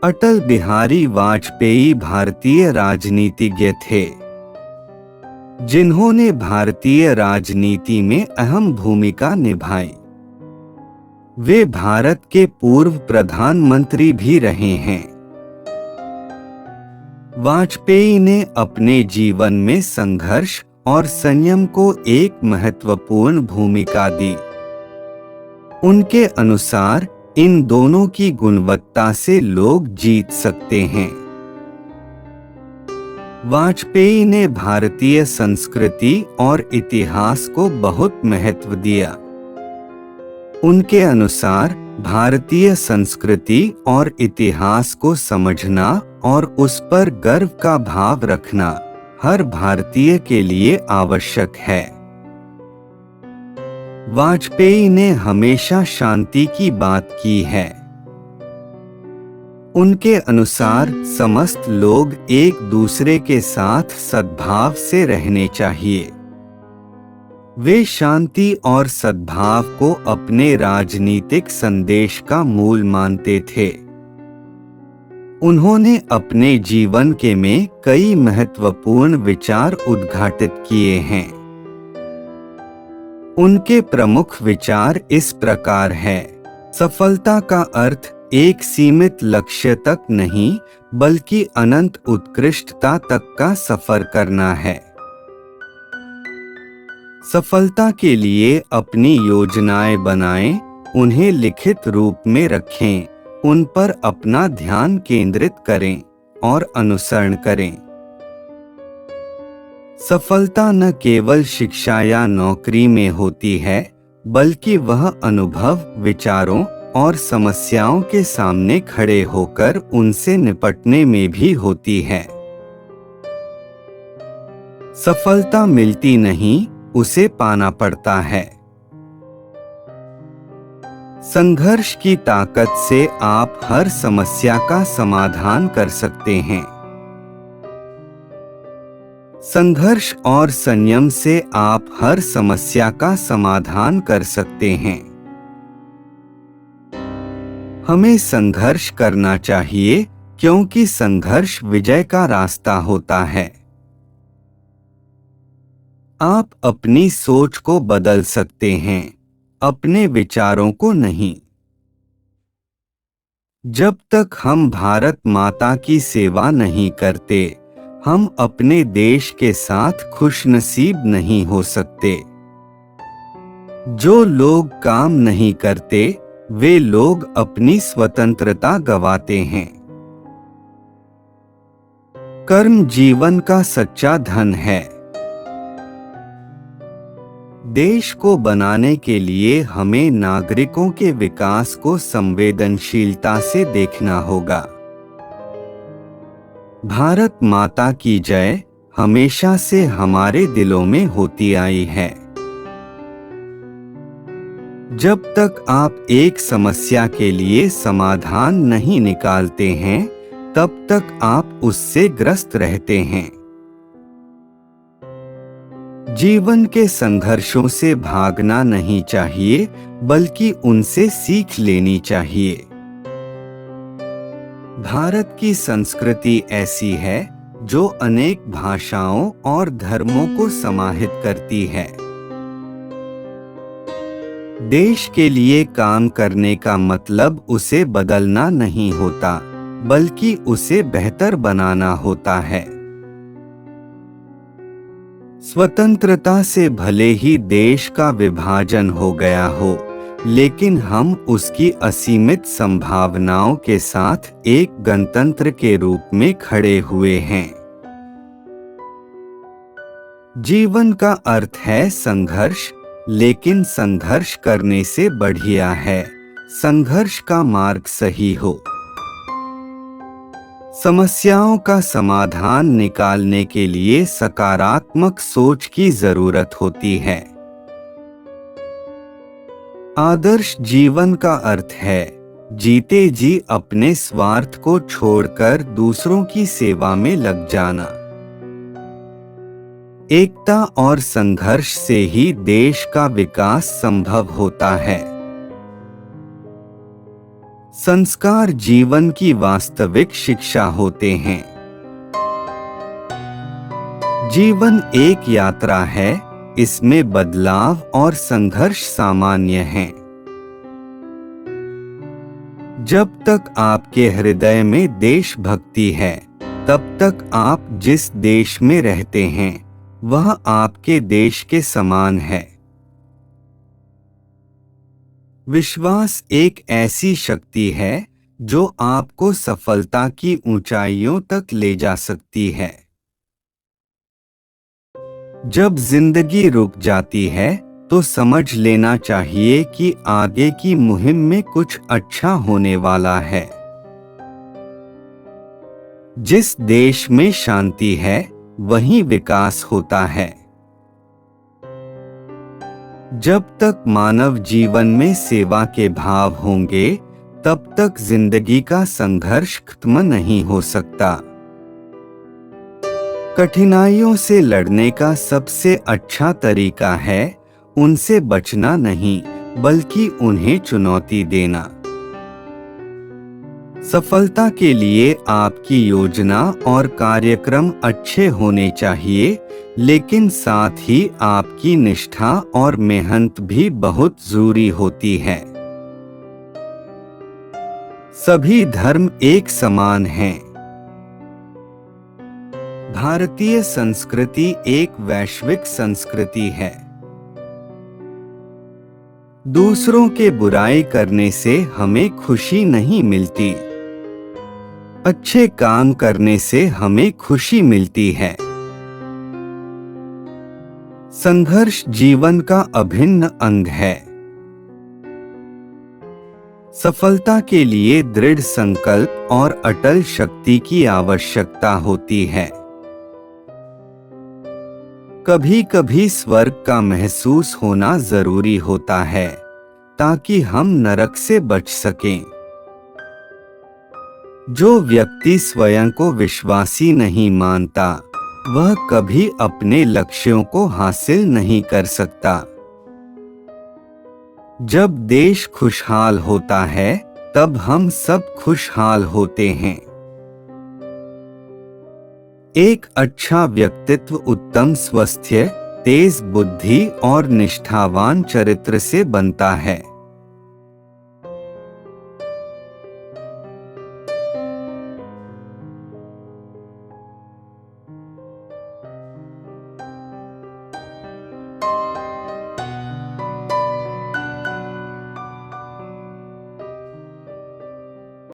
अटल बिहारी वाजपेयी भारतीय राजनीतिज्ञ थे जिन्होंने भारतीय राजनीति में अहम भूमिका निभाई। वे भारत के पूर्व प्रधानमंत्री भी रहे हैं। वाजपेयी ने अपने जीवन में संघर्ष और संयम को एक महत्वपूर्ण भूमिका दी। उनके अनुसार इन दोनों की गुणवत्ता से लोग जीत सकते हैं। वाजपेयी ने भारतीय संस्कृति और इतिहास को बहुत महत्व दिया। उनके अनुसार भारतीय संस्कृति और इतिहास को समझना और उस पर गर्व का भाव रखना हर भारतीय के लिए आवश्यक है। वाजपेयी ने हमेशा शांति की बात की है। उनके अनुसार समस्त लोग एक दूसरे के साथ सद्भाव से रहने चाहिए। वे शांति और सद्भाव को अपने राजनीतिक संदेश का मूल मानते थे। उन्होंने अपने जीवन के में कई महत्वपूर्ण विचार उद्घाटित किए हैं। उनके प्रमुख विचार इस प्रकार है। सफलता का अर्थ एक सीमित लक्ष्य तक नहीं बल्कि अनंत उत्कृष्टता तक का सफर करना है। सफलता के लिए अपनी योजनाएं बनाएं, उन्हें लिखित रूप में रखें, उन पर अपना ध्यान केंद्रित करें और अनुसरण करें। सफलता न केवल शिक्षा या नौकरी में होती है बल्कि वह अनुभव, विचारों और समस्याओं के सामने खड़े होकर उनसे निपटने में भी होती है। सफलता मिलती नहीं, उसे पाना पड़ता है। संघर्ष की ताकत से आप हर समस्या का समाधान कर सकते हैं। संघर्ष और संयम से आप हर समस्या का समाधान कर सकते हैं। हमें संघर्ष करना चाहिए क्योंकि संघर्ष विजय का रास्ता होता है। आप अपनी सोच को बदल सकते हैं, अपने विचारों को नहीं। जब तक हम भारत माता की सेवा नहीं करते, हम अपने देश के साथ खुशनसीब नहीं हो सकते। जो लोग काम नहीं करते, वे लोग अपनी स्वतंत्रता गंवाते हैं। कर्म जीवन का सच्चा धन है। देश को बनाने के लिए हमें नागरिकों के विकास को संवेदनशीलता से देखना होगा। भारत माता की जय हमेशा से हमारे दिलों में होती आई है। जब तक आप एक समस्या के लिए समाधान नहीं निकालते हैं, तब तक आप उससे ग्रस्त रहते हैं। जीवन के संघर्षों से भागना नहीं चाहिए, बल्कि उनसे सीख लेनी चाहिए। भारत की संस्कृति ऐसी है जो अनेक भाषाओं और धर्मों को समाहित करती है। देश के लिए काम करने का मतलब उसे बदलना नहीं होता, बल्कि उसे बेहतर बनाना होता है। स्वतंत्रता से भले ही देश का विभाजन हो गया हो, लेकिन हम उसकी असीमित संभावनाओं के साथ एक गणतंत्र के रूप में खड़े हुए हैं। जीवन का अर्थ है संघर्ष, लेकिन संघर्ष करने से बढ़िया है संघर्ष का मार्ग सही हो। समस्याओं का समाधान निकालने के लिए सकारात्मक सोच की जरूरत होती है। आदर्श जीवन का अर्थ है जीते जी अपने स्वार्थ को छोड़कर दूसरों की सेवा में लग जाना। एकता और संघर्ष से ही देश का विकास संभव होता है। संस्कार जीवन की वास्तविक शिक्षा होते हैं। जीवन एक यात्रा है, इसमें बदलाव और संघर्ष सामान्य हैं। जब तक आपके हृदय में देशभक्ति है, तब तक आप जिस देश में रहते हैं वह आपके देश के समान है। विश्वास एक ऐसी शक्ति है जो आपको सफलता की ऊंचाइयों तक ले जा सकती है। जब जिंदगी रुक जाती है तो समझ लेना चाहिए कि आगे की मुहिम में कुछ अच्छा होने वाला है। जिस देश में शांति है वहीं विकास होता है। जब तक मानव जीवन में सेवा के भाव होंगे, तब तक जिंदगी का संघर्ष खत्म नहीं हो सकता। कठिनाइयों से लड़ने का सबसे अच्छा तरीका है उनसे बचना नहीं, बल्कि उन्हें चुनौती देना। सफलता के लिए आपकी योजना और कार्यक्रम अच्छे होने चाहिए, लेकिन साथ ही आपकी निष्ठा और मेहनत भी बहुत जरूरी होती है। सभी धर्म एक समान हैं। भारतीय संस्कृति एक वैश्विक संस्कृति है। दूसरों के बुराई करने से हमें खुशी नहीं मिलती, अच्छे काम करने से हमें खुशी मिलती है। संघर्ष जीवन का अभिन्न अंग है। सफलता के लिए दृढ़ संकल्प और अटल शक्ति की आवश्यकता होती है। कभी कभी स्वर्ग का महसूस होना जरूरी होता है ताकि हम नरक से बच सकें। जो व्यक्ति स्वयं को विश्वासी नहीं मानता, वह कभी अपने लक्ष्यों को हासिल नहीं कर सकता। जब देश खुशहाल होता है, तब हम सब खुशहाल होते हैं। एक अच्छा व्यक्तित्व उत्तम स्वास्थ्य, तेज बुद्धि और निष्ठावान चरित्र से बनता है।